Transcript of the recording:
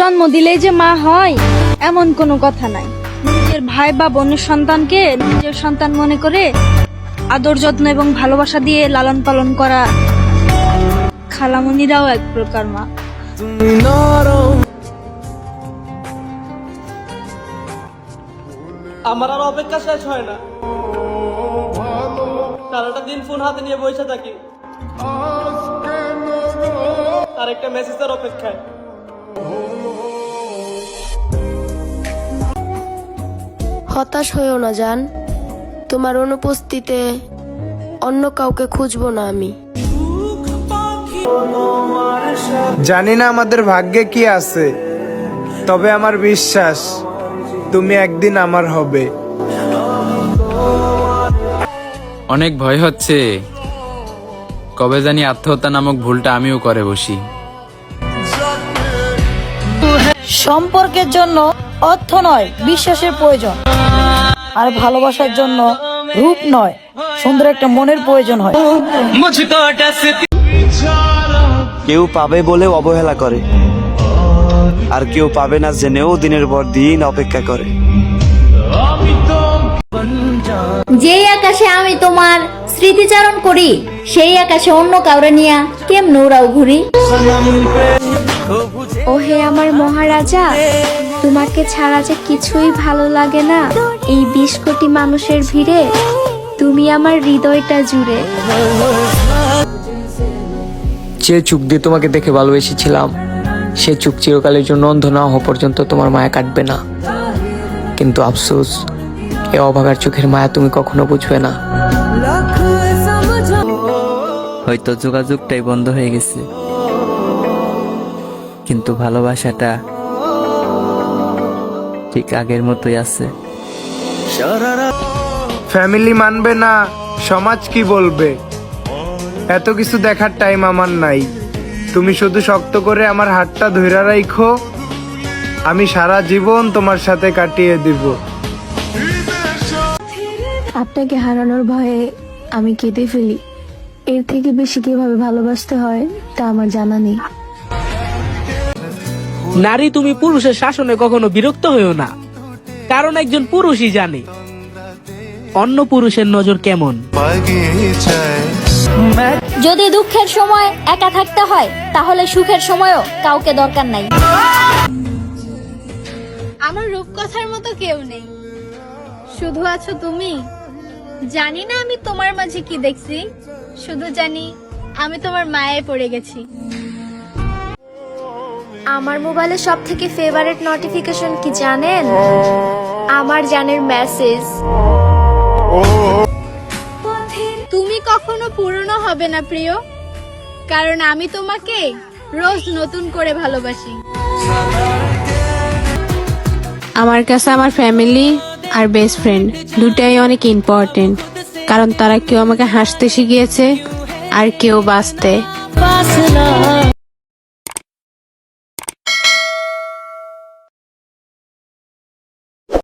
জন্ম দিলেই যে মা হয় এমন কোনো কথা নাই। নিজের ভাই বা বোনের সন্তানকে নিজের সন্তান মনে করে আদর যত্ন এবং ভালোবাসা দিয়ে লালন পালন করা খালামণিরাও এক প্রকার মা। আমার আর অপেক্ষা শেষ হয় না, সারাটা দিন ফোন হাতে নিয়ে বসে থাকি আর একটা মেসেজের অপেক্ষায়। হতাশ হইও না জান, তোমার অনুপস্থিতিতে অন্য কাউকে খুঁজবো না আমি। জানি না আমাদের ভাগ্যে কি আছে, তবে আমার বিশ্বাস তুমি একদিন আমার হবে। অনেক ভয় হচ্ছে, কবে জানি আত্মহত্যা নামক ভুলটা আমিও করে বসি। সম্পর্কের জন্য অর্থ নয় বিশ্বাসের প্রয়োজন, আর ভালোবাসার জন্য রূপ নয় সুন্দর একটা মনের প্রয়োজন হয়। কেউ পাবে বলেও অবহেলা করে, আর কেউ পাবে না জেনেও দিনের পর দিন অপেক্ষা করে। যেই আকাশে আমি তোমার স্মৃতিচারণ করি, সেই আকাশে অন্য কাউরে নিয়া কেমনে উড়াও ঘুরি। ওহে আমার মহারাজা, তোমাকে ছাড়া যে কিছুই ভালো লাগে না। এই 20 কোটি মানুষের ভিড়ে তুমি আমার হৃদয়টা জুড়ে। যে চোখ দিয়ে তোমাকে দেখে ভালোবেসেছিলাম, সে চোখ চিরকালের জন্য অন্ধ না হওয়া পর্যন্ত তোমার মায়া কাটবে না। কিন্তু আফসোস, এ অভাগার চোখের মায়া তুমি কখনো বুঝবে না। হয়তো যোগাযোগটাই বন্ধ হয়ে গেছে, কিন্তু ভালোবাসাটা ঠিক আগের মতোই আছে। ফ্যামিলি মানবে না, সমাজ কি বলবে, এত কিছু দেখার টাইম আমার নাই। তুমি শুধু শক্ত করে আমার হাতটা ধইরা রাখো, আমি সারা জীবন তোমার সাথে কাটিয়ে দিব। আপনাকে হারানোর ভয়ে আমি কেঁদে ফেলি। এর থেকে বেশি কিভাবে ভালোবাসতে হয় তা আমার জানা নেই। নারী, তুমি পুরুষের শাসনে কখনো বিরক্ত হইও না, কারণ একজন পুরুষই জানে অন্য পুরুষের নজর কেমন। যদি দুঃখের সময় একা থাকতে হয়, তাহলে সুখের সময়ও কাউকে দরকার নাই। আমার রূপকথার মতো কেউ নেই, শুধু আছো তুমি। জানি না আমি তোমার মাঝে কি দেখছি, শুধু জানি আমি তোমার মায়ায় পড়ে গেছি। আমার মোবাইলে সব থেকে ফেভারিট নোটিফিকেশন কি জানেন? আমার জানের মেসেজ। তুমি কখনো পুরনো হবে না প্রিয়, কারণ আমি তোমাকে রোজ নতুন করে ভালোবাসি। আমার কাছে আমার ফ্যামিলি আর বেস্ট ফ্রেন্ড দুটাই অনেক ইম্পর্টেন্ট, কারণ তারা কেউ আমাকে হাসতে শিখিয়েছে আর কেউ বাঁচতে।